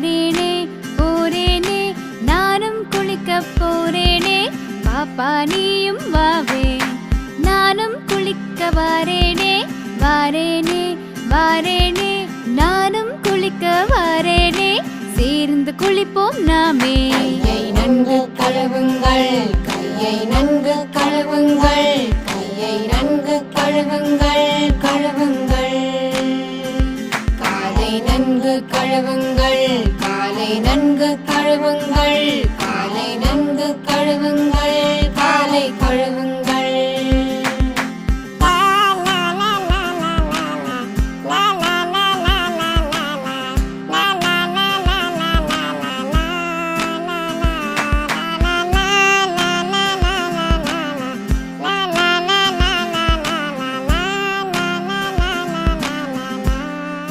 போறேனே போறேனே நானும் குளிக்க போறேனே பாப்பா நீயும் வாவே நானும் குளிக்க வாரேனே வாரேனே வாரேனே நானும் குளிக்க வாரேனே சேர்ந்து குளிப்போம் நாமே கையை நன்கு கழுவுங்கள் கையை நன்கு கழுவுங்கள் கையை நன்கு கழுவுங்கள் கழுவுங்கள் காலை நன்கு கழுவுங்கள் காலை நன்கு கழுவுங்கள்